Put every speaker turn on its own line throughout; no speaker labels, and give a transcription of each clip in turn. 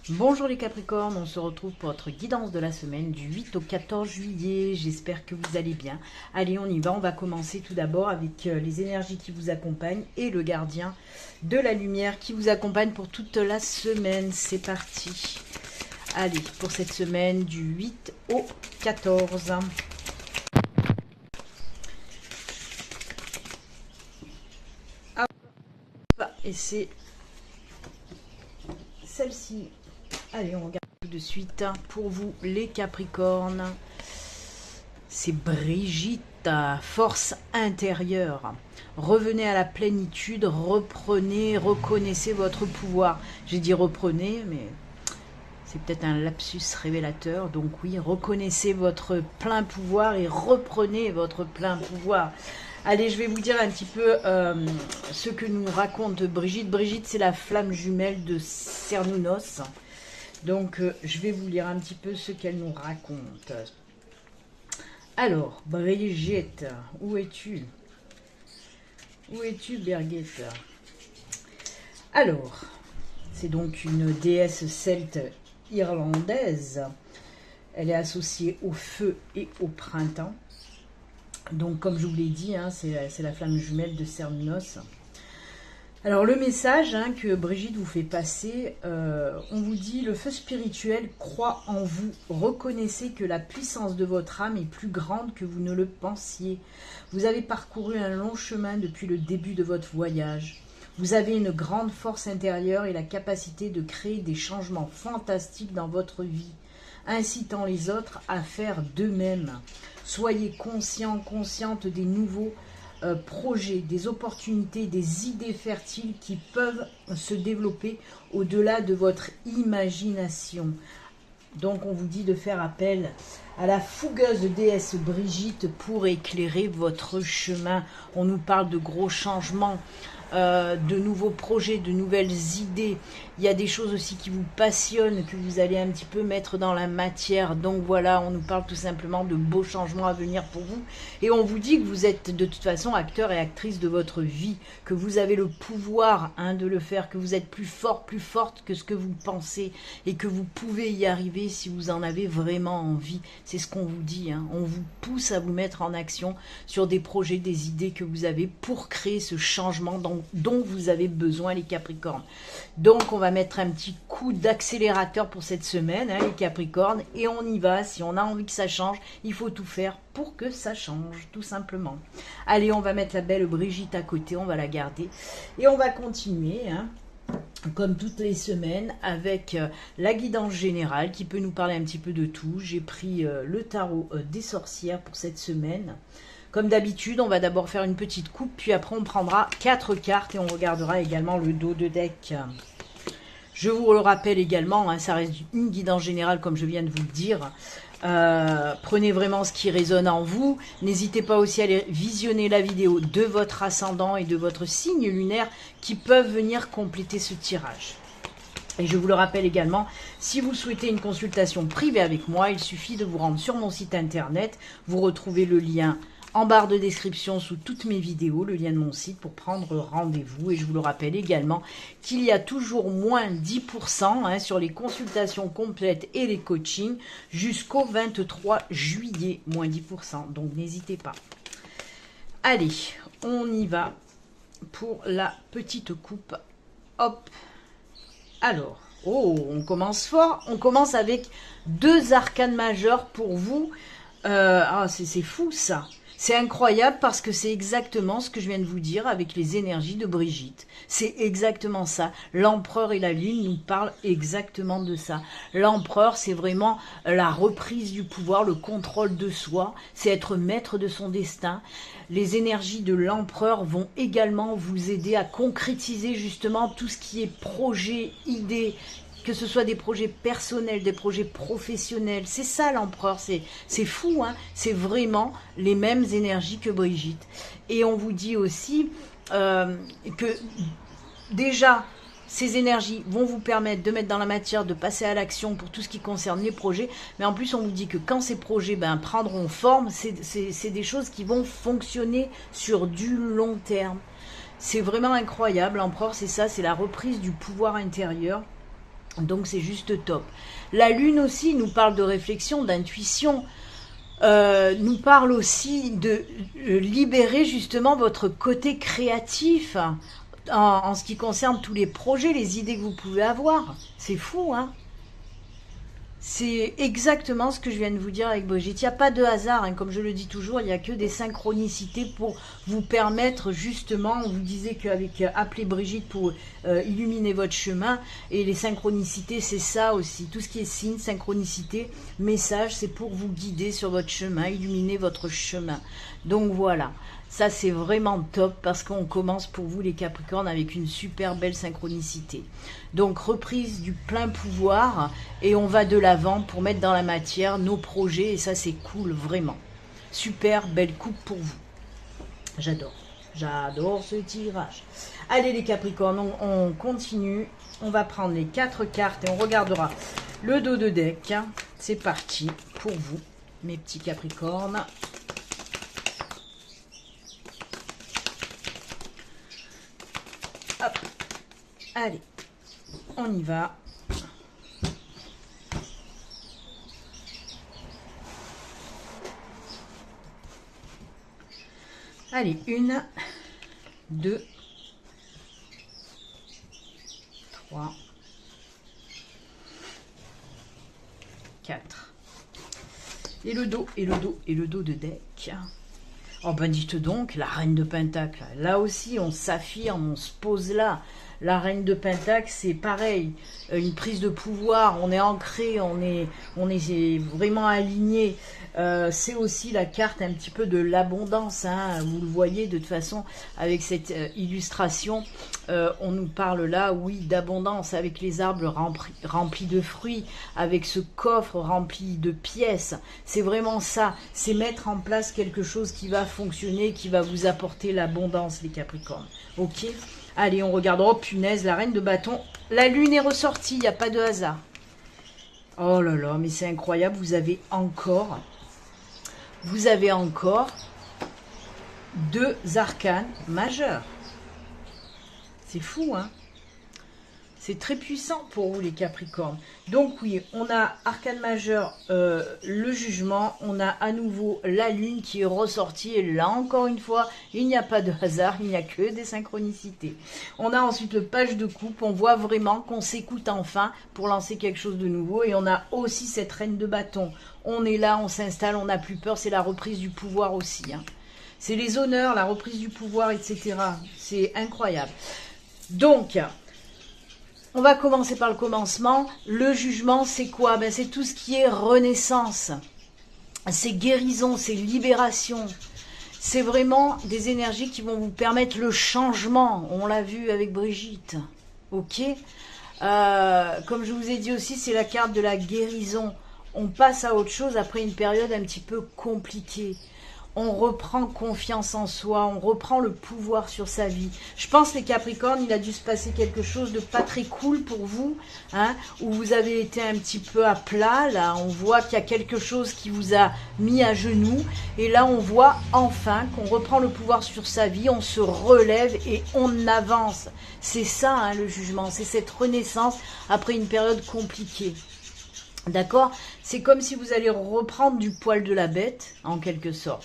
Bonjour les Capricornes, on se retrouve pour votre guidance de la semaine du 8 au 14 juillet. J'espère que vous allez bien. Allez, on y va. On va commencer tout d'abord avec les énergies qui vous accompagnent et le gardien de la lumière qui vous accompagne pour toute la semaine. C'est parti. Allez, pour cette semaine du 8 au 14. Et c'est celle-ci. Allez, on regarde tout de suite pour vous les Capricornes. C'est Brigitte, force intérieure. Revenez à la plénitude, reprenez, reconnaissez votre pouvoir. J'ai dit reprenez, mais c'est peut-être un lapsus révélateur. Donc oui, reconnaissez votre plein pouvoir et reprenez votre plein pouvoir. Allez, je vais vous dire un petit peu ce que nous raconte Brigitte. Brigitte, c'est la flamme jumelle de Cernunnos. Donc, je vais vous lire un petit peu ce qu'elle nous raconte. Alors, Brigitte, où es-tu? Où es-tu, Birgit? Alors, c'est donc une déesse celte irlandaise. Elle est associée au feu et au printemps. Donc, comme je vous l'ai dit, hein, c'est la flamme jumelle de Cernunnos. Alors le message que Brigitte vous fait passer, on vous dit: le feu spirituel croit en vous, reconnaissez que la puissance de votre âme est plus grande que vous ne le pensiez. Vous avez parcouru un long chemin depuis le début de votre voyage. Vous avez une grande force intérieure et la capacité de créer des changements fantastiques dans votre vie, incitant les autres à faire d'eux-mêmes. Soyez conscients, conscientes des nouveaux projets, des opportunités, des idées fertiles qui peuvent se développer au-delà de votre imagination. Donc on vous dit de faire appel à la fougueuse déesse Brigitte pour éclairer votre chemin. On nous parle de gros changements, de nouveaux projets, de nouvelles idées. Il y a des choses aussi qui vous passionnent, que vous allez un petit peu mettre dans la matière. Donc voilà, on nous parle tout simplement de beaux changements à venir pour vous. Et on vous dit que vous êtes de toute façon acteur et actrice de votre vie, que vous avez le pouvoir de le faire, que vous êtes plus fort, plus forte que ce que vous pensez et que vous pouvez y arriver si vous en avez vraiment envie. C'est ce qu'on vous dit. On vous pousse à vous mettre en action sur des projets, des idées que vous avez pour créer ce changement dont vous avez besoin, les Capricornes. Donc on va mettre un petit coup d'accélérateur pour cette semaine, les Capricornes, et on y va. Si on a envie que ça change, il faut tout faire pour que ça change, tout simplement. Allez, on va mettre la belle Brigitte à côté, on va la garder, et on va continuer, comme toutes les semaines, avec la guidance générale qui peut nous parler un petit peu de tout. J'ai pris le tarot des sorcières pour cette semaine. Comme d'habitude, on va d'abord faire une petite coupe, puis après on prendra 4 cartes et on regardera également le dos de deck. Je vous le rappelle également, ça reste une guidance générale comme je viens de vous le dire. Prenez vraiment ce qui résonne en vous. N'hésitez pas aussi à aller visionner la vidéo de votre ascendant et de votre signe lunaire qui peuvent venir compléter ce tirage. Et je vous le rappelle également, si vous souhaitez une consultation privée avec moi, il suffit de vous rendre sur mon site internet. Vous retrouvez le lien en barre de description sous toutes mes vidéos, le lien de mon site pour prendre rendez-vous. Et je vous le rappelle également qu'il y a toujours moins 10% sur les consultations complètes et les coachings jusqu'au 23 juillet, moins 10%. Donc n'hésitez pas. Allez, on y va pour la petite coupe. Hop. Alors, on commence fort. On commence avec 2 arcanes majeures pour vous. C'est fou ça. C'est incroyable parce que c'est exactement ce que je viens de vous dire avec les énergies de Brigitte. C'est exactement ça. L'empereur et la lune nous parlent exactement de ça. L'empereur, c'est vraiment la reprise du pouvoir, le contrôle de soi. C'est être maître de son destin. Les énergies de l'empereur vont également vous aider à concrétiser justement tout ce qui est projet, idée, que ce soit des projets personnels, des projets professionnels. C'est ça l'empereur, c'est fou, c'est vraiment les mêmes énergies que Brigitte. Et on vous dit aussi que déjà, ces énergies vont vous permettre de mettre dans la matière, de passer à l'action pour tout ce qui concerne les projets. Mais en plus, on vous dit que quand ces projets prendront forme, c'est des choses qui vont fonctionner sur du long terme. C'est vraiment incroyable. L'empereur, c'est ça, c'est la reprise du pouvoir intérieur. Donc c'est juste top. La lune aussi nous parle de réflexion, d'intuition, nous parle aussi de libérer justement votre côté créatif en ce qui concerne tous les projets, les idées que vous pouvez avoir. C'est fou, hein? C'est exactement ce que je viens de vous dire avec Brigitte. Il n'y a pas de hasard, hein, comme je le dis toujours, il n'y a que des synchronicités pour vous permettre justement, on vous disait qu'avec appeler Brigitte pour illuminer votre chemin, et les synchronicités c'est ça aussi, tout ce qui est signe, synchronicité, message, c'est pour vous guider sur votre chemin, illuminer votre chemin. Donc voilà. Ça, c'est vraiment top parce qu'on commence pour vous, les Capricornes, avec une super belle synchronicité. Donc, reprise du plein pouvoir et on va de l'avant pour mettre dans la matière nos projets. Et ça, c'est cool, vraiment. Super belle coupe pour vous. J'adore. J'adore ce tirage. Allez, les Capricornes, on continue. On va prendre les 4 cartes et on regardera le dos de deck. C'est parti pour vous, mes petits Capricornes. Hop. Allez, on y va. Allez, 1, 2, 3, 4. Et le dos, et le dos, et le dos de deck. Oh ben dites donc, la reine de Pentacle, là aussi on s'affirme, on se pose là. La reine de Pentacle, c'est pareil, une prise de pouvoir, on est ancré, on est vraiment aligné. C'est aussi la carte un petit peu de l'abondance, hein. Vous le voyez de toute façon avec cette illustration, on nous parle là, oui, d'abondance, avec les arbres remplis de fruits, avec ce coffre rempli de pièces. C'est vraiment ça, c'est mettre en place quelque chose qui va fonctionner, qui va vous apporter l'abondance, les Capricornes. Ok ? Allez, on regarde. Oh punaise, la reine de bâton. La lune est ressortie, il n'y a pas de hasard. Oh là là, mais c'est incroyable, vous avez encore 2 arcanes majeurs. C'est fou, hein? C'est très puissant pour vous, les Capricornes. Donc oui, on a arcane majeur, le jugement. On a à nouveau la lune qui est ressortie. Et là, encore une fois, il n'y a pas de hasard. Il n'y a que des synchronicités. On a ensuite le page de coupe. On voit vraiment qu'on s'écoute enfin pour lancer quelque chose de nouveau. Et on a aussi cette reine de bâton. On est là, on s'installe, on n'a plus peur. C'est la reprise du pouvoir aussi, hein. C'est les honneurs, la reprise du pouvoir, etc. C'est incroyable. Donc... on va commencer par le commencement. Le jugement, c'est quoi? Ben, c'est tout ce qui est renaissance. C'est guérison, c'est libération. C'est vraiment des énergies qui vont vous permettre le changement. On l'a vu avec Brigitte. Ok? Comme je vous ai dit aussi, c'est la carte de la guérison. On passe à autre chose après une période un petit peu compliquée. On reprend confiance en soi, on reprend le pouvoir sur sa vie. Je pense, les Capricornes, il a dû se passer quelque chose de pas très cool pour vous, hein, où vous avez été un petit peu à plat. Là, on voit qu'il y a quelque chose qui vous a mis à genoux. Et là, on voit enfin qu'on reprend le pouvoir sur sa vie, on se relève et on avance. C'est ça, hein, le jugement, c'est cette renaissance après une période compliquée. D'accord? C'est comme si vous allez reprendre du poil de la bête, en quelque sorte.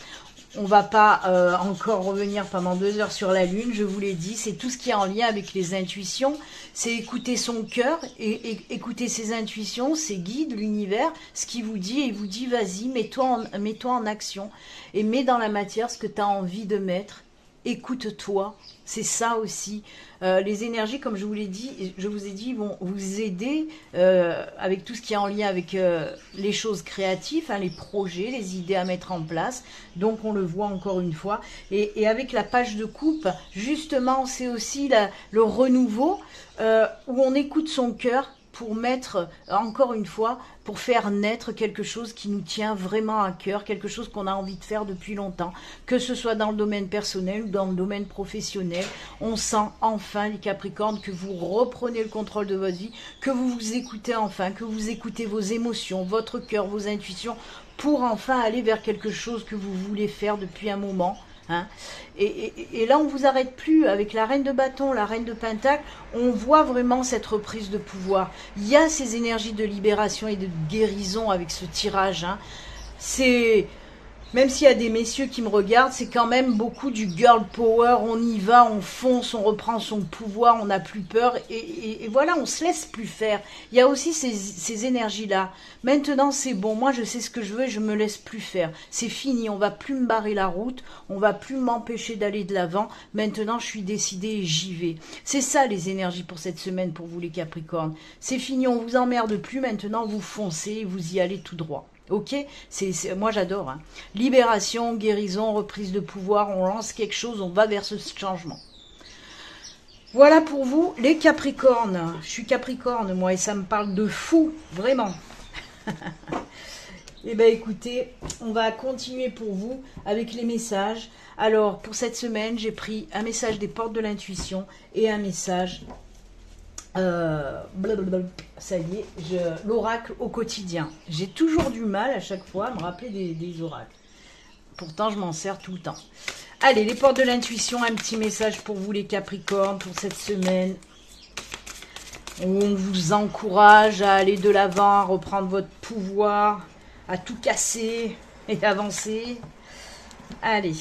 On va pas encore revenir pendant 2 heures sur la lune, je vous l'ai dit, c'est tout ce qui est en lien avec les intuitions, c'est écouter son cœur, et écouter ses intuitions, ses guides, l'univers, ce qui vous dit, et vous dit, vas-y, mets-toi en action, et mets dans la matière ce que tu as envie de mettre, écoute-toi, c'est ça aussi. Les énergies, comme je vous l'ai dit, je vous ai dit, vont vous aider avec tout ce qui est en lien avec les choses créatives, hein, les projets, les idées à mettre en place. Donc on le voit encore une fois. Et avec la page de coupe, justement, c'est aussi le renouveau où on écoute son cœur pour mettre, encore une fois, pour faire naître quelque chose qui nous tient vraiment à cœur, quelque chose qu'on a envie de faire depuis longtemps, que ce soit dans le domaine personnel ou dans le domaine professionnel. On sent enfin, les Capricornes, que vous reprenez le contrôle de votre vie, que vous vous écoutez enfin, que vous écoutez vos émotions, votre cœur, vos intuitions, pour enfin aller vers quelque chose que vous voulez faire depuis un moment. Hein. Et là, on ne vous arrête plus avec la reine de bâton, la reine de pentacle. On voit vraiment cette reprise de pouvoir. Il y a ces énergies de libération et de guérison avec ce tirage. Hein. C'est... Même s'il y a des messieurs qui me regardent, c'est quand même beaucoup du girl power. On y va, on fonce, on reprend son pouvoir, on n'a plus peur. Et voilà, on se laisse plus faire. Il y a aussi ces énergies-là. Maintenant, c'est bon. Moi, je sais ce que je veux et je me laisse plus faire. C'est fini. On va plus me barrer la route. On va plus m'empêcher d'aller de l'avant. Maintenant, je suis décidée et j'y vais. C'est ça, les énergies pour cette semaine, pour vous, les Capricornes. C'est fini. On vous emmerde plus. Maintenant, vous foncez et vous y allez tout droit. Ok, moi j'adore. Hein. Libération, guérison, reprise de pouvoir, on lance quelque chose, on va vers ce changement. Voilà pour vous les Capricornes. Je suis Capricorne moi et ça me parle de fou, vraiment. Eh bien écoutez, on va continuer pour vous avec les messages. Alors pour cette semaine, j'ai pris un message des portes de l'intuition et un message... ça y est, l'oracle au quotidien. J'ai toujours du mal à chaque fois à me rappeler des oracles. Pourtant, je m'en sers tout le temps. Allez, les portes de l'intuition, un petit message pour vous les Capricornes pour cette semaine. On vous encourage à aller de l'avant, à reprendre votre pouvoir, à tout casser et avancer. Allez.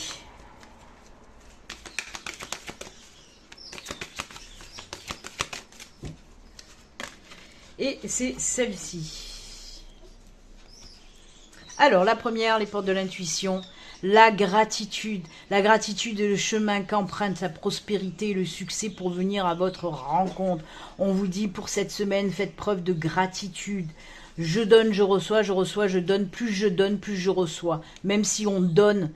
Et c'est celle-ci. Alors, la première, les portes de l'intuition, la gratitude. La gratitude est le chemin qu'emprunte la prospérité et le succès pour venir à votre rencontre. On vous dit pour cette semaine, faites preuve de gratitude. Je donne, je reçois, je donne. Plus je reçois. Même si on donne...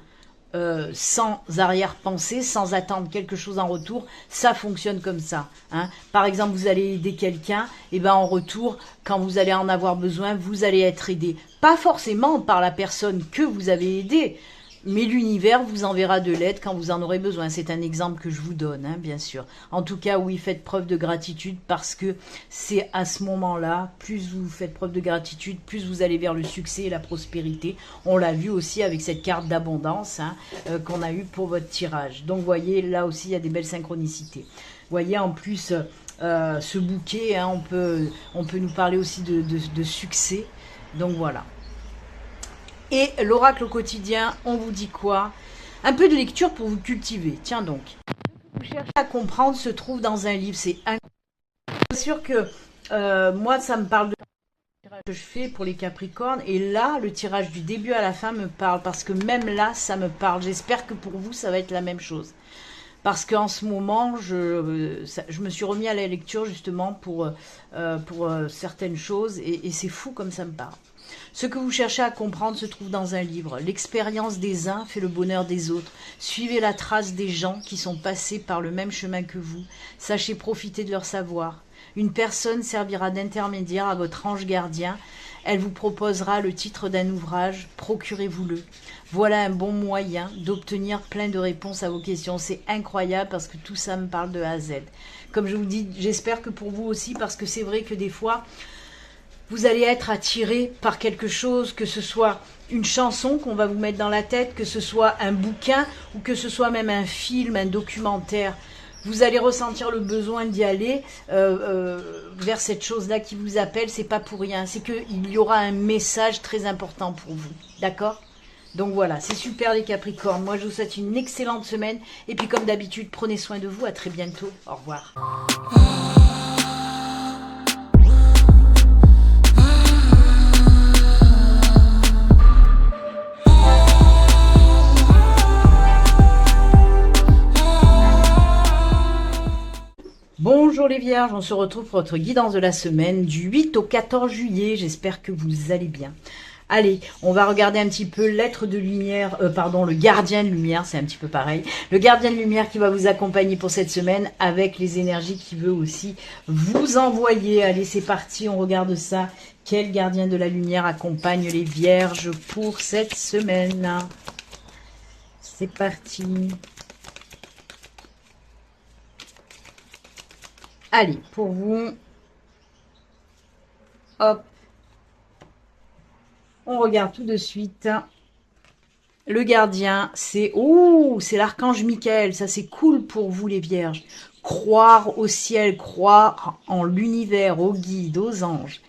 sans arrière-pensée, sans attendre quelque chose en retour, ça fonctionne comme ça. Hein. Par exemple, vous allez aider quelqu'un, et ben en retour, quand vous allez en avoir besoin, vous allez être aidé. Pas forcément par la personne que vous avez aidée, mais l'univers vous enverra de l'aide quand vous en aurez besoin. C'est un exemple que je vous donne, hein, bien sûr. En tout cas, oui, faites preuve de gratitude parce que c'est à ce moment-là, plus vous faites preuve de gratitude, plus vous allez vers le succès et la prospérité. On l'a vu aussi avec cette carte d'abondance hein, qu'on a eue pour votre tirage. Donc, vous voyez, là aussi, il y a des belles synchronicités. Vous voyez, en plus, ce bouquet, hein, on peut nous parler aussi de succès. Donc, voilà. Et l'oracle au quotidien, on vous dit quoi? Un peu de lecture pour vous cultiver. Tiens donc. Ce que vous cherchez à comprendre se trouve dans un livre. C'est sûr que moi, ça me parle de tirage que je fais pour les Capricornes. Et là, le tirage du début à la fin me parle. Parce que même là, ça me parle. J'espère que pour vous, ça va être la même chose. Parce qu'en ce moment, je me suis remis à la lecture justement pour certaines choses. Et c'est fou comme ça me parle. Ce que vous cherchez à comprendre se trouve dans un livre. L'expérience des uns fait le bonheur des autres. Suivez la trace des gens qui sont passés par le même chemin que vous. Sachez profiter de leur savoir. Une personne servira d'intermédiaire à votre ange gardien. Elle vous proposera le titre d'un ouvrage. Procurez-vous-le. Voilà un bon moyen d'obtenir plein de réponses à vos questions. C'est incroyable parce que tout ça me parle de A à Z. Comme je vous dis, j'espère que pour vous aussi, parce que c'est vrai que des fois... vous allez être attiré par quelque chose, que ce soit une chanson qu'on va vous mettre dans la tête, que ce soit un bouquin ou que ce soit même un film, un documentaire. Vous allez ressentir le besoin d'y aller vers cette chose-là qui vous appelle. C'est pas pour rien. C'est qu'il y aura un message très important pour vous. D'accord ? Donc voilà, c'est super les Capricornes. Moi, je vous souhaite une excellente semaine. Et puis comme d'habitude, prenez soin de vous. À très bientôt. Au revoir. Bonjour les Vierges, on se retrouve pour votre guidance de la semaine du 8 au 14 juillet. J'espère que vous allez bien. Allez, on va regarder un petit peu l'être de lumière, le gardien de lumière, c'est un petit peu pareil. Le gardien de lumière qui va vous accompagner pour cette semaine avec les énergies qu'il veut aussi vous envoyer. Allez, c'est parti, on regarde ça. Quel gardien de la lumière accompagne les Vierges pour cette semaine? C'est parti. Allez, pour vous, hop, on regarde tout de suite le gardien, c'est... Oh, c'est l'archange Michael. Ça, c'est cool pour vous, les vierges. Croire au ciel, croire en l'univers, aux guides, aux anges.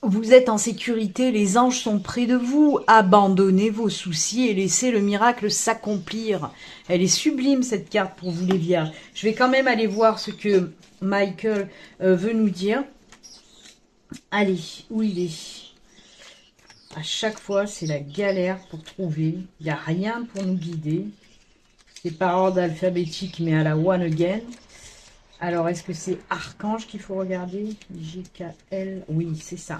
Vous êtes en sécurité, les anges sont près de vous. Abandonnez vos soucis et laissez le miracle s'accomplir. Elle est sublime, cette carte, pour vous, les vierges. Je vais quand même aller voir ce que Michael veut nous dire. Allez, où il est? À chaque fois, c'est la galère pour trouver. Il n'y a rien pour nous guider. C'est par ordre alphabétique, mais à la one again. Alors, est-ce que c'est Archange qu'il faut regarder? GKL, oui, c'est ça.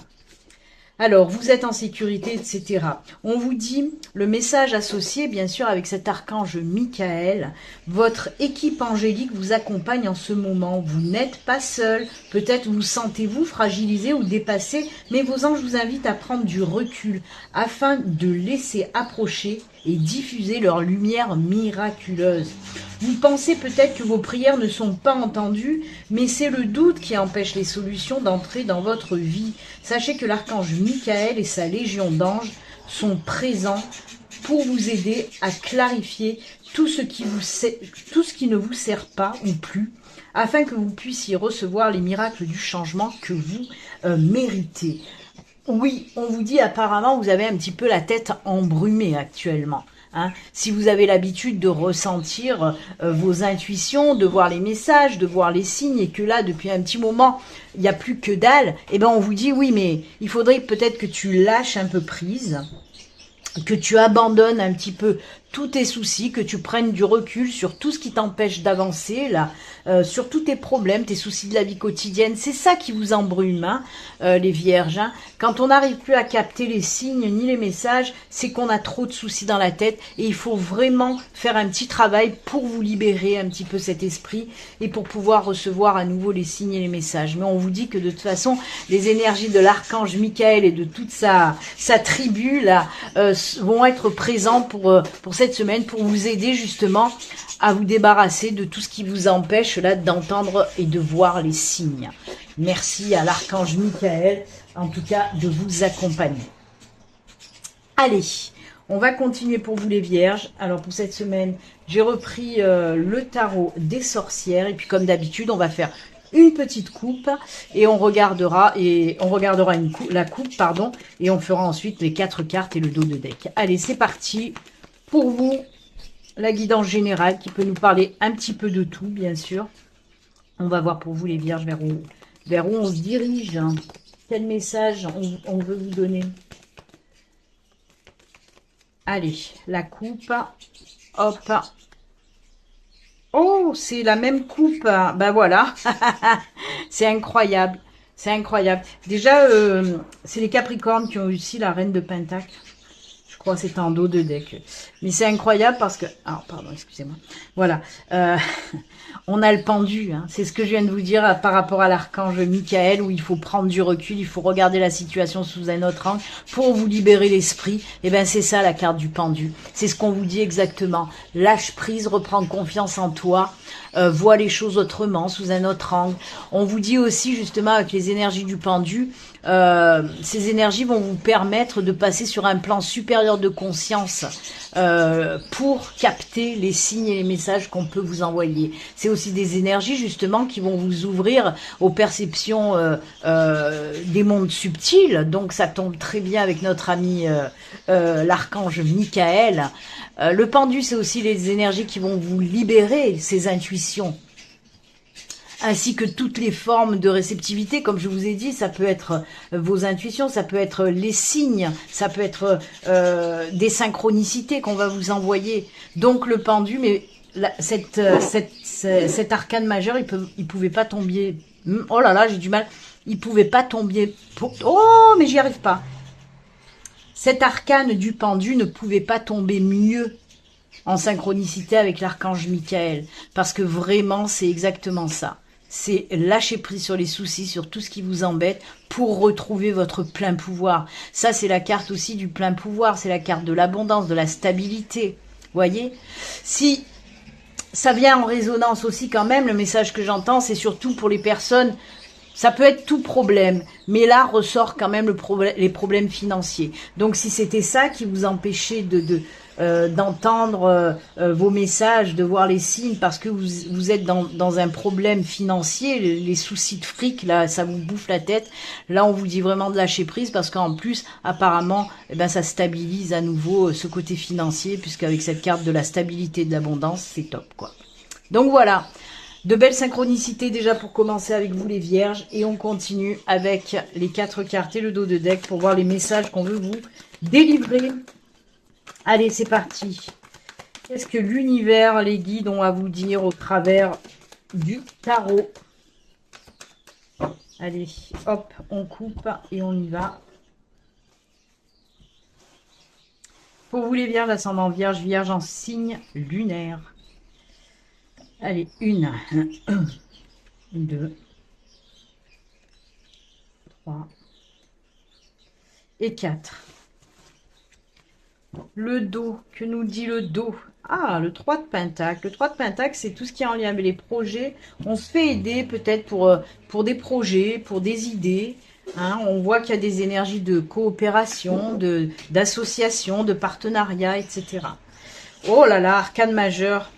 Alors, vous êtes en sécurité, etc. On vous dit, le message associé, bien sûr, avec cet archange Michael, votre équipe angélique vous accompagne en ce moment. Vous n'êtes pas seul. Peut-être vous sentez-vous fragilisé ou dépassé, mais vos anges vous invitent à prendre du recul afin de laisser approcher et diffuser leur lumière miraculeuse. Vous pensez peut-être que vos prières ne sont pas entendues, mais c'est le doute qui empêche les solutions d'entrer dans votre vie. Sachez que l'archange Michael et sa légion d'anges sont présents pour vous aider à clarifier tout ce qui ne vous sert pas ou plus, afin que vous puissiez recevoir les miracles du changement que vous méritez. Oui, on vous dit apparemment vous avez un petit peu la tête embrumée actuellement. Hein. Si vous avez l'habitude de ressentir vos intuitions, de voir les messages, de voir les signes, et que là, depuis un petit moment, il n'y a plus que dalle, eh ben on vous dit oui, mais il faudrait peut-être que tu lâches un peu prise, que tu abandonnes un petit peu tous tes soucis, que tu prennes du recul sur tout ce qui t'empêche d'avancer, là, sur tous tes problèmes, tes soucis de la vie quotidienne. C'est ça qui vous embrume, hein, les vierges. Hein. Quand on n'arrive plus à capter les signes ni les messages, c'est qu'on a trop de soucis dans la tête et il faut vraiment faire un petit travail pour vous libérer un petit peu cet esprit et pour pouvoir recevoir à nouveau les signes et les messages. Mais on vous dit que de toute façon, les énergies de l'archange Michael et de toute sa tribu là vont être présents pour cette semaine pour vous aider justement à vous débarrasser de tout ce qui vous empêche là d'entendre et de voir les signes. Merci à l'archange Michael en tout cas de vous accompagner. Allez, on va continuer pour vous les vierges. Alors pour cette semaine, j'ai repris le tarot des sorcières et puis comme d'habitude, on va faire une petite coupe et on regardera la coupe pardon et on fera ensuite les 4 cartes et le dos de deck. Allez, c'est parti. Pour vous, la guidance générale qui peut nous parler un petit peu de tout, bien sûr. On va voir pour vous les vierges vers où on se dirige. Hein. Quel message on veut vous donner. Allez, la coupe. Hop. Oh, c'est la même coupe. Ben voilà. C'est incroyable. C'est incroyable. Déjà, c'est les Capricornes qui ont aussi la reine de Pentacle. Je crois que c'est en dos de deck. Mais c'est incroyable parce que... Ah, pardon, excusez-moi. Voilà. On a le pendu. Hein. C'est ce que je viens de vous dire par rapport à l'archange Michael, où il faut prendre du recul, il faut regarder la situation sous un autre angle pour vous libérer l'esprit. Et bien, c'est ça la carte du pendu. C'est ce qu'on vous dit exactement. Lâche prise, reprends confiance en toi. Vois les choses autrement, sous un autre angle. On vous dit aussi, justement, avec les énergies du pendu, ces énergies vont vous permettre de passer sur un plan supérieur de conscience pour capter les signes et les messages qu'on peut vous envoyer. C'est aussi des énergies justement qui vont vous ouvrir aux perceptions des mondes subtils. Donc ça tombe très bien avec notre ami l'archange Michael. Le pendu, c'est aussi les énergies qui vont vous libérer ces intuitions, ainsi que toutes les formes de réceptivité, comme je vous ai dit, ça peut être vos intuitions, ça peut être les signes, ça peut être des synchronicités qu'on va vous envoyer. Donc le pendu, mais cet arcane majeur, il pouvait pas tomber. Oh là là, j'ai du mal. Il pouvait pas tomber. Oh, mais j'y arrive pas. Cet arcane du pendu ne pouvait pas tomber mieux en synchronicité avec l'archange Michael, parce que vraiment, c'est exactement ça. C'est lâcher prise sur les soucis, sur tout ce qui vous embête pour retrouver votre plein pouvoir. Ça, c'est la carte aussi du plein pouvoir, c'est la carte de l'abondance, de la stabilité. Voyez, si ça vient en résonance aussi quand même, le message que j'entends, c'est surtout pour les personnes Ça peut être tout problème, mais là ressort quand même les problèmes financiers. Donc si c'était ça qui vous empêchait d'entendre vos messages, de voir les signes, parce que vous êtes dans un problème financier, les soucis de fric, là, ça vous bouffe la tête. Là, on vous dit vraiment de lâcher prise, parce qu'en plus, apparemment, eh ben, ça stabilise à nouveau ce côté financier, puisqu'avec cette carte de la stabilité et de l'abondance, c'est top, quoi. Donc voilà. De belles synchronicités déjà pour commencer avec vous les vierges. Et on continue avec les 4 cartes et le dos de deck pour voir les messages qu'on veut vous délivrer. Allez, c'est parti. Qu'est-ce que l'univers, les guides ont à vous dire au travers du tarot? Allez, hop, on coupe et on y va. Pour vous les vierges, ascendant vierge, vierge en signe lunaire. Allez, 1, 2, 3 et 4. Le dos, que nous dit le dos? Ah, le 3 de Pentacle. Le 3 de Pentacle, c'est tout ce qui est en lien avec les projets. On se fait aider peut-être pour des projets, pour des idées. Hein. On voit qu'il y a des énergies de coopération, d'association, de partenariat, etc. Oh là là, arcane majeur.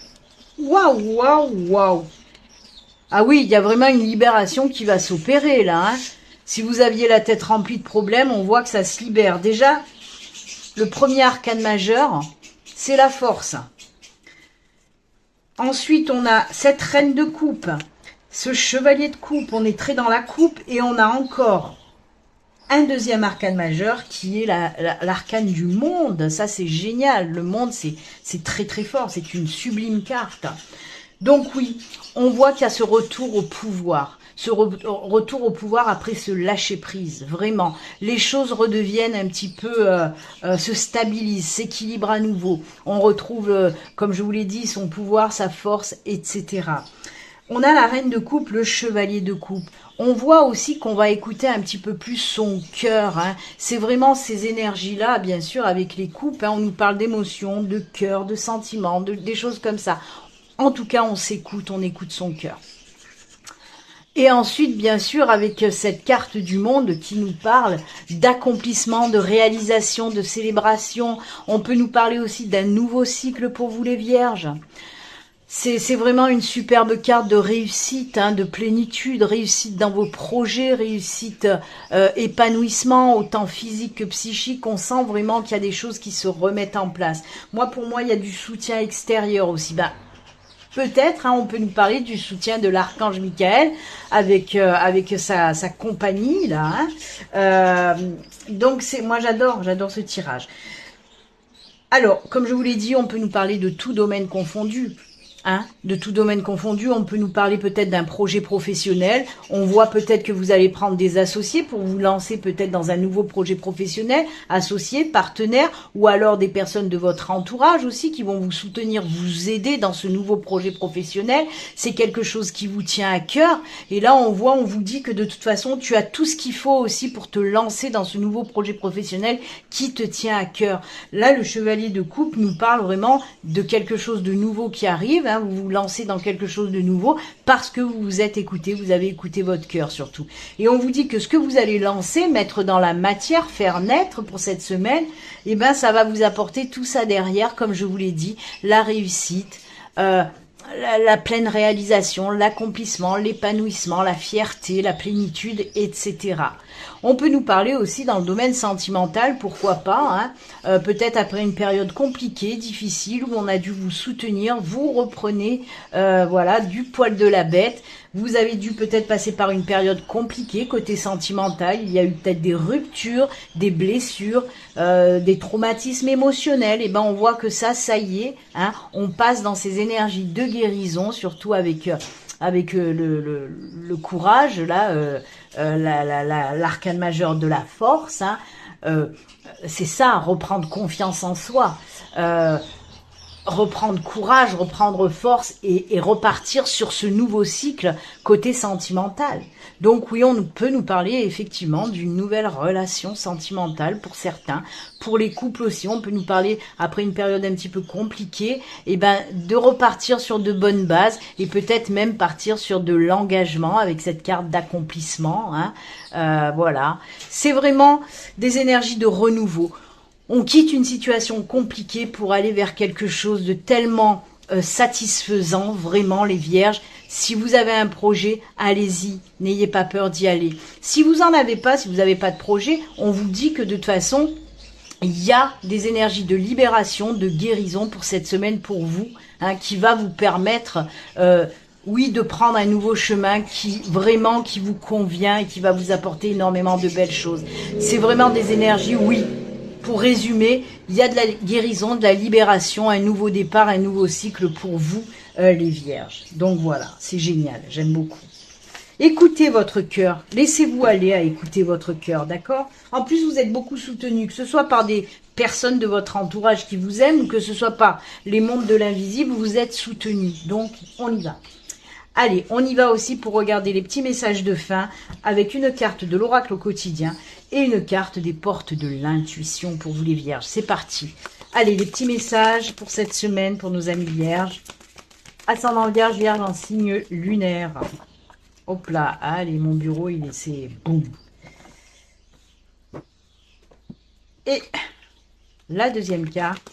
Waouh, waouh, waouh. Ah oui, il y a vraiment une libération qui va s'opérer là. Hein. Si vous aviez la tête remplie de problèmes, on voit que ça se libère. Déjà, le premier arcane majeur, c'est la force. Ensuite, on a cette reine de coupe, ce chevalier de coupe. On est très dans la coupe et on a encore un deuxième arcane majeur qui est l'arcane du monde. Ça, c'est génial. Le monde, c'est très très fort. C'est une sublime carte. Donc oui, on voit qu'il y a ce retour au pouvoir. Ce retour au pouvoir après ce lâcher prise. Vraiment, les choses redeviennent un petit peu, se stabilisent, s'équilibrent à nouveau. On retrouve, comme je vous l'ai dit, son pouvoir, sa force, etc. On a la reine de coupe, le chevalier de coupe. On voit aussi qu'on va écouter un petit peu plus son cœur. Hein. C'est vraiment ces énergies-là, bien sûr, avec les coupes. Hein, on nous parle d'émotions, de cœur, de sentiments, des choses comme ça. En tout cas, on s'écoute, on écoute son cœur. Et ensuite, bien sûr, avec cette carte du monde qui nous parle d'accomplissement, de réalisation, de célébration. On peut nous parler aussi d'un nouveau cycle pour vous les vierges. C'est vraiment une superbe carte de réussite, hein, de plénitude, réussite dans vos projets, réussite, épanouissement, autant physique que psychique. On sent vraiment qu'il y a des choses qui se remettent en place. Pour moi, il y a du soutien extérieur aussi. Ben, peut-être, hein, on peut nous parler du soutien de l'archange Michael avec sa compagnie là. Hein. Donc moi j'adore ce tirage. Alors, comme je vous l'ai dit, on peut nous parler de tout domaine confondu. Hein, de tout domaine confondu, on peut nous parler peut-être d'un projet professionnel. On voit peut-être que vous allez prendre des associés pour vous lancer peut-être dans un nouveau projet professionnel, associés, partenaires, ou alors des personnes de votre entourage aussi qui vont vous soutenir, vous aider dans ce nouveau projet professionnel. C'est quelque chose qui vous tient à cœur. Et là, on vous dit que de toute façon, tu as tout ce qu'il faut aussi pour te lancer dans ce nouveau projet professionnel qui te tient à cœur. Là, le chevalier de coupe nous parle vraiment de quelque chose de nouveau qui arrive. Hein, vous vous lancez dans quelque chose de nouveau parce que vous vous êtes écouté, vous avez écouté votre cœur surtout. Et on vous dit que ce que vous allez lancer, mettre dans la matière, faire naître pour cette semaine, eh ben ça va vous apporter tout ça derrière, comme je vous l'ai dit, la réussite, la pleine réalisation, l'accomplissement, l'épanouissement, la fierté, la plénitude, etc. On peut nous parler aussi dans le domaine sentimental, pourquoi pas, hein, peut-être après une période compliquée, difficile, où on a dû vous soutenir, vous reprenez voilà, du poil de la bête. Vous avez dû peut-être passer par une période compliquée côté sentimental. Il y a eu peut-être des ruptures, des blessures, des traumatismes émotionnels. Et ben on voit que ça y est, hein, on passe dans ces énergies de guérison, surtout avec le courage, là, l'arcane majeur de la force. Hein, c'est ça, reprendre confiance en soi. reprendre courage, reprendre force et repartir sur ce nouveau cycle côté sentimental. Donc oui, on peut nous parler effectivement d'une nouvelle relation sentimentale pour certains. Pour les couples aussi, on peut nous parler, après une période un petit peu compliquée, et ben de repartir sur de bonnes bases et peut-être même partir sur de l'engagement avec cette carte d'accomplissement. Hein. Voilà, c'est vraiment des énergies de renouveau. On quitte une situation compliquée pour aller vers quelque chose de tellement satisfaisant, vraiment les vierges. Si vous avez un projet, allez-y, n'ayez pas peur d'y aller. Si vous en avez pas, si vous n'avez pas de projet, on vous dit que de toute façon, il y a des énergies de libération, de guérison pour cette semaine pour vous, hein, qui va vous permettre, oui, de prendre un nouveau chemin qui vous convient et qui va vous apporter énormément de belles choses. C'est vraiment des énergies, oui. Pour résumer, il y a de la guérison, de la libération, un nouveau départ, un nouveau cycle pour vous, les vierges. Donc voilà, c'est génial, j'aime beaucoup. Écoutez votre cœur, laissez-vous aller à écouter votre cœur, d'accord? En plus, vous êtes beaucoup soutenu, que ce soit par des personnes de votre entourage qui vous aiment ou que ce soit par les mondes de l'invisible, vous êtes soutenu. Donc, on y va. Allez, on y va aussi pour regarder les petits messages de fin avec une carte de l'oracle au quotidien et une carte des portes de l'intuition pour vous les vierges. C'est parti. Allez, les petits messages pour cette semaine pour nos amis vierges. Ascendant vierge, vierge en signe lunaire. Hop là, allez, mon bureau, il est, c'est boum. Et la deuxième carte,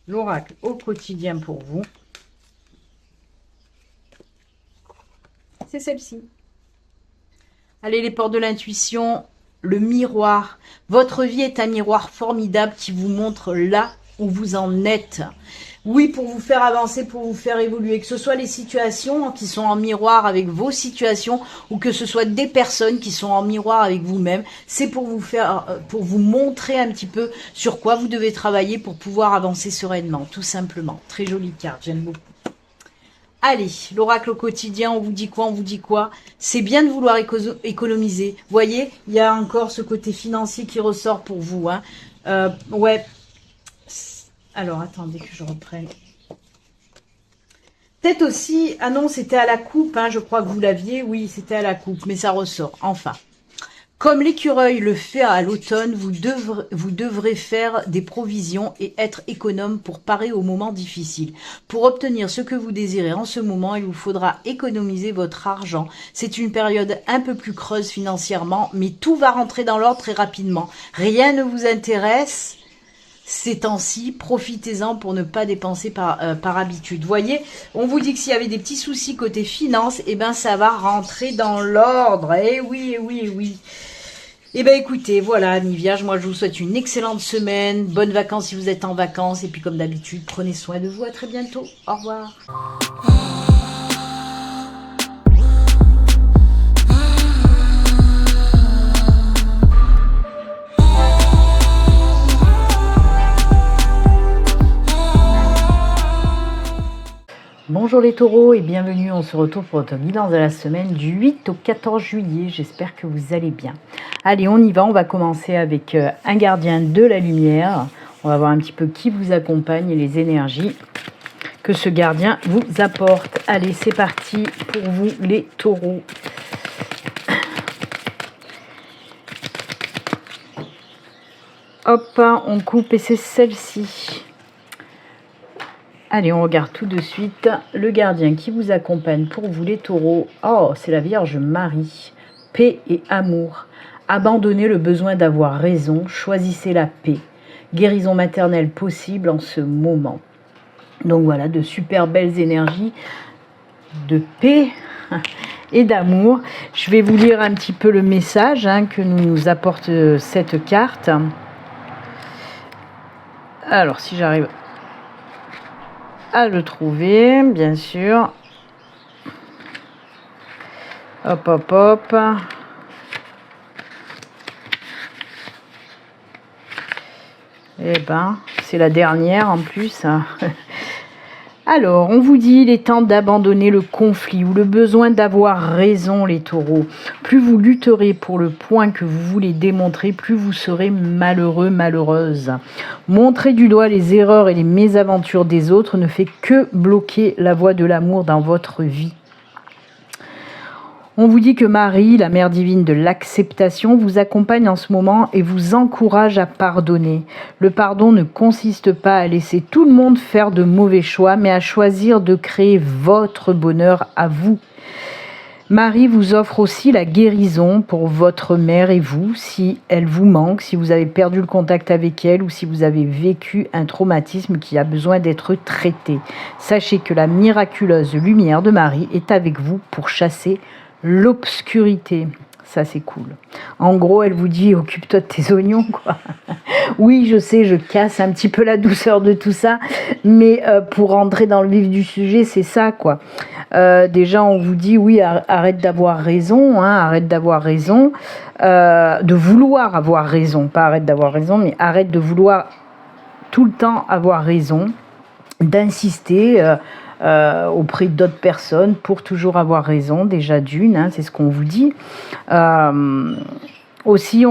l'oracle au quotidien pour vous. C'est celle-ci. Allez, les portes de l'intuition, le miroir. Votre vie est un miroir formidable qui vous montre là où vous en êtes. Oui, pour vous faire avancer, pour vous faire évoluer. Que ce soit les situations qui sont en miroir avec vos situations ou que ce soit des personnes qui sont en miroir avec vous-même. C'est pour vous faire, pour vous montrer un petit peu sur quoi vous devez travailler pour pouvoir avancer sereinement, tout simplement. Très jolie carte, j'aime beaucoup. Allez, l'oracle au quotidien, on vous dit quoi? On vous dit quoi? C'est bien de vouloir économiser. Vous voyez, il y a encore ce côté financier qui ressort pour vous. Hein. Ouais. Alors, attendez que je reprenne. Peut-être aussi... Ah non, c'était à la coupe. Hein, je crois que vous l'aviez. Oui, c'était à la coupe. Mais ça ressort. Enfin. Comme l'écureuil le fait à l'automne, vous devrez faire des provisions et être économe pour parer aux moments difficiles. Pour obtenir ce que vous désirez en ce moment, il vous faudra économiser votre argent. C'est une période un peu plus creuse financièrement, mais tout va rentrer dans l'ordre très rapidement. Rien ne vous intéresse ces temps-ci, profitez-en pour ne pas dépenser par habitude. Vous voyez, on vous dit que s'il y avait des petits soucis côté finance, eh ben ça va rentrer dans l'ordre. Eh oui, eh oui, eh oui. Eh bien écoutez, voilà, amis vierges, moi je vous souhaite une excellente semaine, bonnes vacances si vous êtes en vacances, et puis comme d'habitude, prenez soin de vous, à très bientôt, au revoir. Bonjour les taureaux et bienvenue, on se retrouve pour votre guidance de la semaine du 8 au 14 juillet, j'espère que vous allez bien. Allez, on y va, on va commencer avec un gardien de la lumière, on va voir un petit peu qui vous accompagne et les énergies que ce gardien vous apporte. Allez, c'est parti pour vous les taureaux. Hop, on coupe et c'est celle-ci. Allez, on regarde tout de suite le gardien qui vous accompagne pour vous les taureaux. Oh, c'est la Vierge Marie. Paix et amour. Abandonnez le besoin d'avoir raison, choisissez la paix. Guérison maternelle possible en ce moment. Donc voilà, de super belles énergies de paix et d'amour. Je vais vous lire un petit peu le message que nous apporte cette carte. Alors, si j'arrive à le trouver, bien sûr. Hop, hop, hop. Eh ben, c'est la dernière en plus. Alors, on vous dit, il est temps d'abandonner le conflit ou le besoin d'avoir raison, les taureaux. plus vous lutterez pour le point que vous voulez démontrer, plus vous serez malheureux, malheureuse. Montrer du doigt les erreurs et les mésaventures des autres ne fait que bloquer la voie de l'amour dans votre vie. On vous dit que Marie, la mère divine de l'acceptation, vous accompagne en ce moment et vous encourage à pardonner. Le pardon ne consiste pas à laisser tout le monde faire de mauvais choix, mais à choisir de créer votre bonheur à vous. Marie vous offre aussi la guérison pour votre mère et vous, si elle vous manque, si vous avez perdu le contact avec elle ou si vous avez vécu un traumatisme qui a besoin d'être traité. Sachez que la miraculeuse lumière de Marie est avec vous pour chasser l'obscurité. Ça, c'est cool. En gros, elle vous dit, occupe-toi de tes oignons, quoi. Oui, je sais, je casse un petit peu la douceur de tout ça, mais pour rentrer dans le vif du sujet, c'est ça, quoi. Déjà, on vous dit, oui, arrête d'avoir raison, hein, arrête d'avoir raison, de vouloir avoir raison, pas arrête d'avoir raison, mais arrête de vouloir tout le temps avoir raison, d'insister auprès d'autres personnes pour toujours avoir raison, déjà d'une, hein, c'est ce qu'on vous dit. Aussi,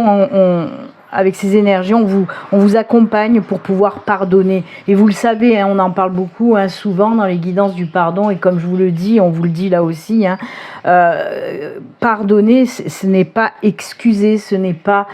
avec ces énergies, on vous accompagne pour pouvoir pardonner. Et vous le savez, hein, on en parle beaucoup, hein, souvent dans les guidances du pardon, et comme je vous le dis, on vous le dit là aussi, hein, pardonner, ce n'est pas excuser, ce n'est pas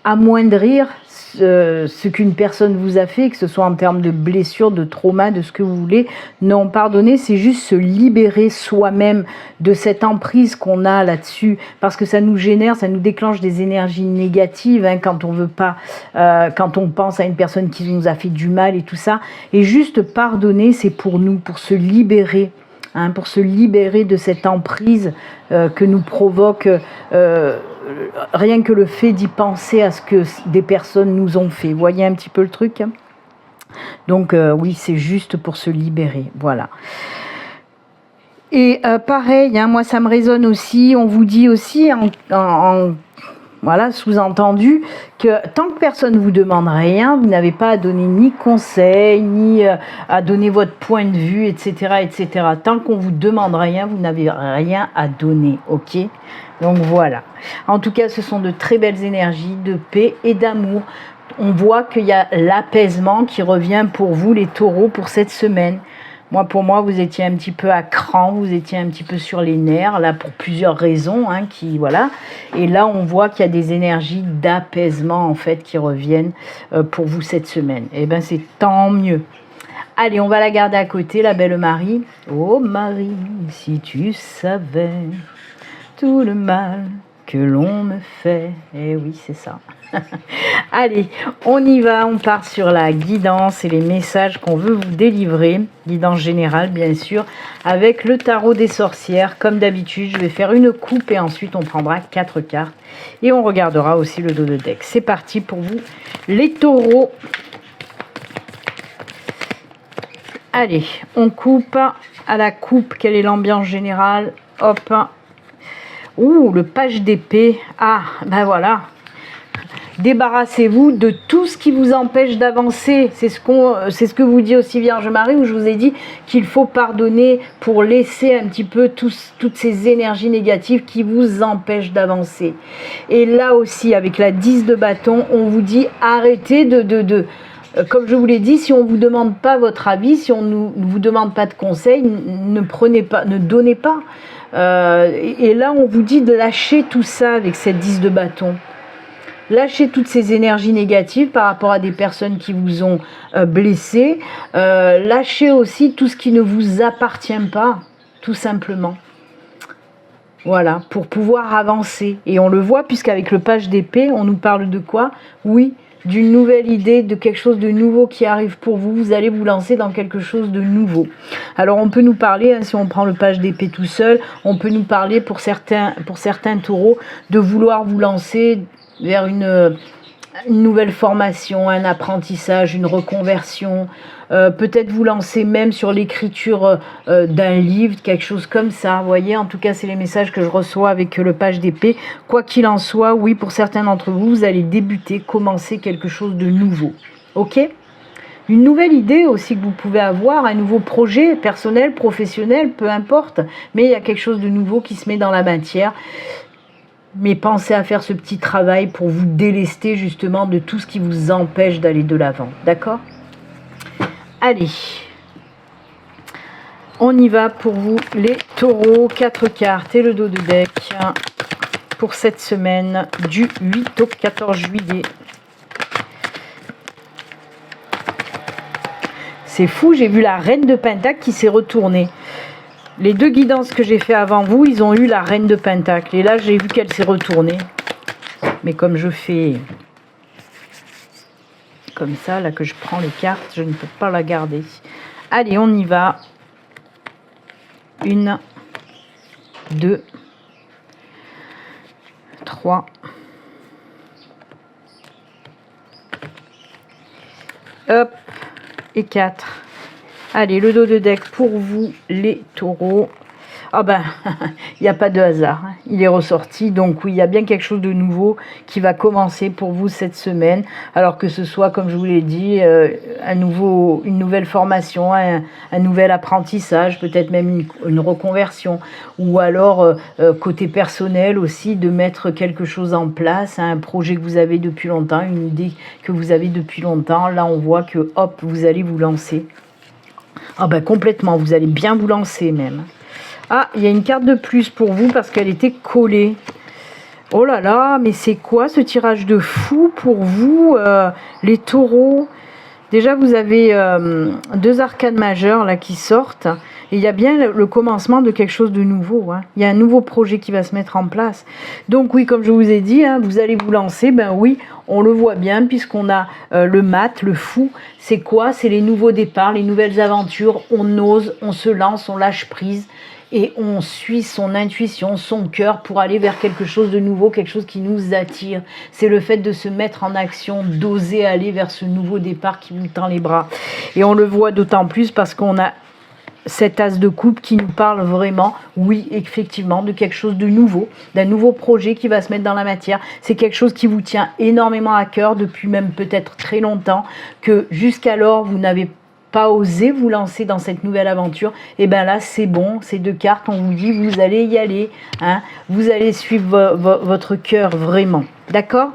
amoindrir ce qu'une personne vous a fait, que ce soit en termes de blessure, de trauma, de ce que vous voulez. Non, pardonner, c'est juste se libérer soi-même de cette emprise qu'on a là-dessus, parce que ça nous génère, ça nous déclenche des énergies négatives, hein, quand on veut pas, quand on pense à une personne qui nous a fait du mal et tout ça. Et juste pardonner, c'est pour nous, pour se libérer. Hein, pour se libérer de cette emprise que nous provoque rien que le fait d'y penser à ce que des personnes nous ont fait. Vous voyez un petit peu le truc, hein? Donc oui, c'est juste pour se libérer, voilà. Et pareil, hein, moi ça me résonne aussi, on vous dit aussi voilà, sous-entendu que tant que personne ne vous demande rien, vous n'avez pas à donner ni conseil, ni à donner votre point de vue, etc., etc. Tant qu'on vous demande rien, vous n'avez rien à donner, ok? Donc voilà. En tout cas, ce sont de très belles énergies de paix et d'amour. On voit qu'il y a l'apaisement qui revient pour vous, les taureaux, pour cette semaine. Pour moi, vous étiez un petit peu à cran, vous étiez un petit peu sur les nerfs, là, pour plusieurs raisons, hein, voilà. Et là, on voit qu'il y a des énergies d'apaisement, en fait, qui reviennent pour vous cette semaine. Et bien, c'est tant mieux. Allez, on va la garder à côté, la belle Marie. Oh Marie, si tu savais tout le mal que l'on me fait. Eh oui, c'est ça. Allez, on y va, on part sur la guidance et les messages qu'on veut vous délivrer. Guidance générale, bien sûr, avec le tarot des sorcières. Comme d'habitude, je vais faire une coupe et ensuite on prendra 4 cartes. Et on regardera aussi le dos de deck. C'est parti pour vous, les taureaux. Allez, on coupe à la coupe. Quelle est l'ambiance générale? Hop. Ouh, le page d'épée. Ah, ben voilà. Débarrassez-vous de tout ce qui vous empêche d'avancer. C'est ce que vous dit aussi Vierge Marie, où je vous ai dit qu'il faut pardonner pour laisser un petit peu toutes ces énergies négatives qui vous empêchent d'avancer. Et là aussi, avec la 10 de bâton, on vous dit arrêtez comme je vous l'ai dit, si on ne vous demande pas votre avis, si on ne vous demande pas de conseils, ne donnez pas. Et là, on vous dit de lâcher tout ça avec cette 10 de bâton. Lâchez toutes ces énergies négatives par rapport à des personnes qui vous ont blessé. Lâchez aussi tout ce qui ne vous appartient pas, tout simplement. Voilà, pour pouvoir avancer. Et on le voit, puisqu'avec le page d'épée, on nous parle de quoi? Oui, d'une nouvelle idée, de quelque chose de nouveau qui arrive pour vous. Vous allez vous lancer dans quelque chose de nouveau. Alors on peut nous parler, hein, si on prend le page d'épée tout seul, on peut nous parler pour certains taureaux de vouloir vous lancer vers une nouvelle formation, un apprentissage, une reconversion, peut-être vous lancer même sur l'écriture d'un livre, quelque chose comme ça, vous voyez, en tout cas c'est les messages que je reçois avec le page d'épée. Quoi qu'il en soit, oui, pour certains d'entre vous, vous allez débuter, commencer quelque chose de nouveau, ok? une nouvelle idée aussi que vous pouvez avoir, un nouveau projet personnel, professionnel, peu importe, mais il y a quelque chose de nouveau qui se met dans la matière. Mais pensez à faire ce petit travail pour vous délester justement de tout ce qui vous empêche d'aller de l'avant, d'accord? Allez, on y va pour vous les taureaux, 4 cartes et le dos de deck pour cette semaine du 8 au 14 juillet. C'est fou, j'ai vu la reine de Pentacle qui s'est retournée. Les 2 guidances que j'ai fait avant vous, ils ont eu la reine de Pentacle. Et là, j'ai vu qu'elle s'est retournée. Mais comme je fais comme ça, là que je prends les cartes, je ne peux pas la garder. Allez, on y va. 1, 2, 3. Hop. Et 4. Allez, le dos de deck pour vous, les taureaux. Ah ben, il n'y a pas de hasard. Hein. Il est ressorti. Donc oui, il y a bien quelque chose de nouveau qui va commencer pour vous cette semaine. Alors que ce soit, comme je vous l'ai dit, une nouvelle formation, un nouvel apprentissage, peut-être même une reconversion. Ou alors, côté personnel aussi, de mettre quelque chose en place, un projet que vous avez depuis longtemps, une idée que vous avez depuis longtemps. Là, on voit que, hop, vous allez vous lancer. Ah ben complètement, vous allez bien vous lancer même. Ah, il y a une carte de plus pour vous parce qu'elle était collée. Oh là là, mais c'est quoi ce tirage de fou pour vous, les taureaux? Déjà, vous avez 2 arcanes majeures là qui sortent. Et il y a bien le commencement de quelque chose de nouveau. Hein. Il y a un nouveau projet qui va se mettre en place. Donc oui, comme je vous ai dit, hein, vous allez vous lancer. Ben oui, on le voit bien puisqu'on a le mat, le fou. C'est quoi? C'est les nouveaux départs, les nouvelles aventures. On ose, on se lance, on lâche prise. Et on suit son intuition, son cœur pour aller vers quelque chose de nouveau, quelque chose qui nous attire. C'est le fait de se mettre en action, d'oser aller vers ce nouveau départ qui vous tend les bras. Et on le voit d'autant plus parce qu'on a cet as de coupe qui nous parle vraiment, oui, effectivement, de quelque chose de nouveau, d'un nouveau projet qui va se mettre dans la matière. C'est quelque chose qui vous tient énormément à cœur depuis même peut-être très longtemps, que jusqu'alors vous n'avez pas osé vous lancer dans cette nouvelle aventure. Et bien là, c'est bon, ces 2 cartes, on vous dit, vous allez y aller, hein, vous allez suivre votre cœur vraiment. D'accord?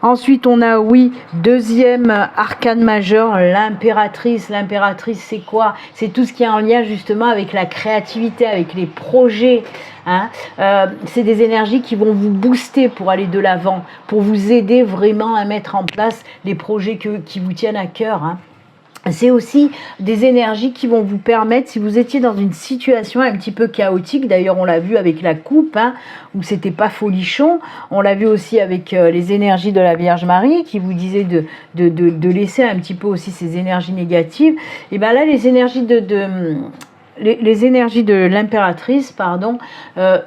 Ensuite, on a, oui, 2e arcane majeur, l'impératrice. L'impératrice, c'est quoi? C'est tout ce qui est en lien justement avec la créativité, avec les projets. Hein. C'est des énergies qui vont vous booster pour aller de l'avant, pour vous aider vraiment à mettre en place les projets qui vous tiennent à cœur. Hein. C'est aussi des énergies qui vont vous permettre, si vous étiez dans une situation un petit peu chaotique, d'ailleurs on l'a vu avec la coupe, hein, où c'était pas folichon, on l'a vu aussi avec les énergies de la Vierge Marie, qui vous disait de laisser un petit peu aussi ces énergies négatives. Et bien là, les énergies les énergies de l'impératrice, pardon,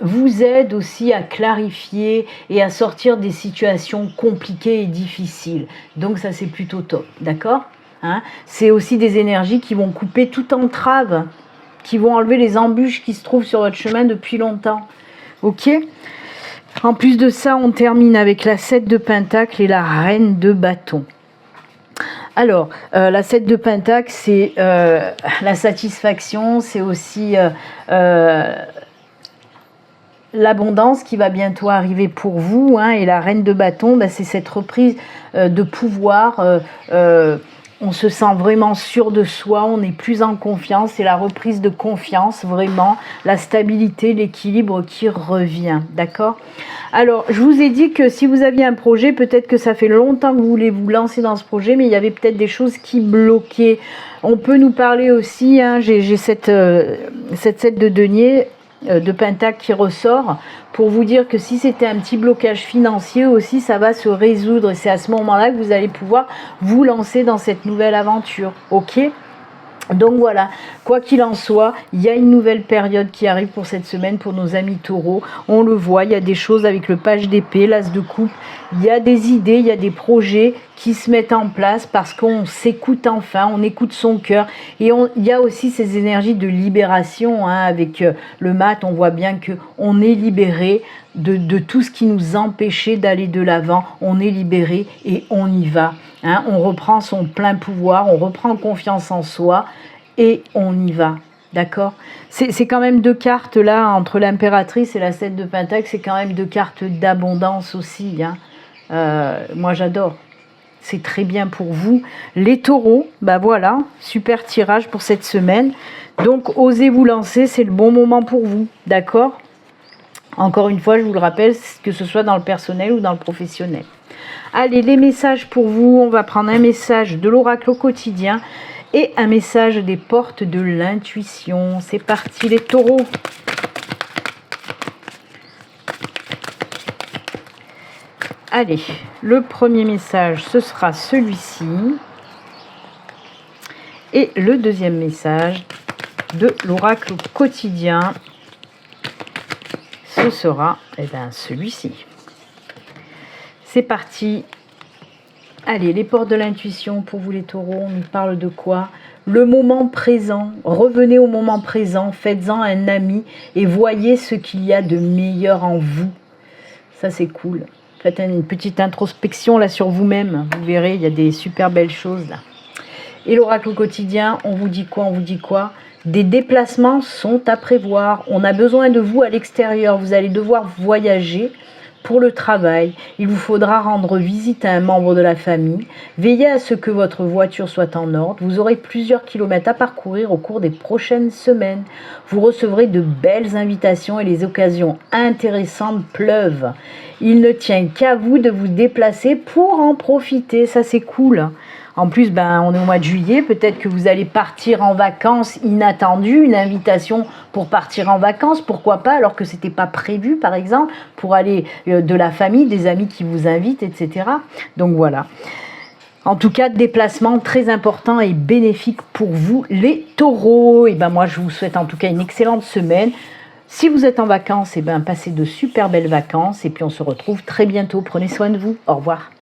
vous aident aussi à clarifier et à sortir des situations compliquées et difficiles. Donc ça, c'est plutôt top, d'accord ? Hein, c'est aussi des énergies qui vont couper toute entrave, qui vont enlever les embûches qui se trouvent sur votre chemin depuis longtemps. Ok? En plus de ça, on termine avec la 7 de Pentacle et la Reine de Bâton. Alors, la 7 de Pentacle, c'est la satisfaction, c'est aussi l'abondance qui va bientôt arriver pour vous. Hein, et la Reine de Bâton, ben, c'est cette reprise de pouvoir. On se sent vraiment sûr de soi, on est plus en confiance, c'est la reprise de confiance, vraiment, la stabilité, l'équilibre qui revient, d'accord? Alors, je vous ai dit que si vous aviez un projet, peut-être que ça fait longtemps que vous voulez vous lancer dans ce projet, mais il y avait peut-être des choses qui bloquaient. On peut nous parler aussi, hein, j'ai cette 7 de denier, de Pentacle qui ressort pour vous dire que si c'était un petit blocage financier aussi, ça va se résoudre et c'est à ce moment-là que vous allez pouvoir vous lancer dans cette nouvelle aventure, ok? Donc voilà, quoi qu'il en soit, il y a une nouvelle période qui arrive pour cette semaine pour nos amis taureaux. On le voit, il y a des choses avec le page d'épée, l'as de coupe il y a des idées, il y a des projets qui se mettent en place parce qu'on s'écoute enfin, on écoute son cœur. Et il y a aussi ces énergies de libération, hein, avec le mat, on voit bien qu'on est libéré de tout ce qui nous empêchait d'aller de l'avant. On est libéré et on y va. Hein, on reprend son plein pouvoir, on reprend confiance en soi et on y va. D'accord? C'est quand même 2 cartes là, entre l'impératrice et la 7 de Pentacle, c'est quand même 2 cartes d'abondance aussi. Hein. Moi j'adore. C'est très bien pour vous. Les taureaux, bah voilà, super tirage pour cette semaine. Donc osez vous lancer, c'est le bon moment pour vous. D'accord? Encore une fois, je vous le rappelle, que ce soit dans le personnel ou dans le professionnel. Allez, les messages pour vous, on va prendre un message de l'oracle au quotidien et un message des portes de l'intuition. C'est parti les taureaux. Allez, le premier message, ce sera celui-ci. Et le deuxième message de l'oracle quotidien, ce sera celui-ci. C'est parti. Allez, les portes de l'intuition pour vous les taureaux, on nous parle de quoi? Le moment présent. Revenez au moment présent, faites-en un ami et voyez ce qu'il y a de meilleur en vous. Ça, c'est cool. Faites une petite introspection là sur vous-même. Vous verrez, il y a des super belles choses là. Et l'oracle au quotidien, on vous dit quoi? On vous dit quoi? Des déplacements sont à prévoir. On a besoin de vous à l'extérieur. Vous allez devoir voyager pour le travail. Il vous faudra rendre visite à un membre de la famille. Veillez à ce que votre voiture soit en ordre. Vous aurez plusieurs kilomètres à parcourir au cours des prochaines semaines. Vous recevrez de belles invitations et les occasions intéressantes pleuvent. Il ne tient qu'à vous de vous déplacer pour en profiter. Ça, c'est cool. En plus, on est au mois de juillet, peut-être que vous allez partir en vacances inattendues, une invitation pour partir en vacances, pourquoi pas, alors que ce n'était pas prévu, par exemple, pour aller de la famille, des amis qui vous invitent, etc. Donc voilà. En tout cas, déplacement très important et bénéfique pour vous, les taureaux. Et moi, je vous souhaite en tout cas une excellente semaine. Si vous êtes en vacances, passez de super belles vacances. Et puis, on se retrouve très bientôt. Prenez soin de vous. Au revoir.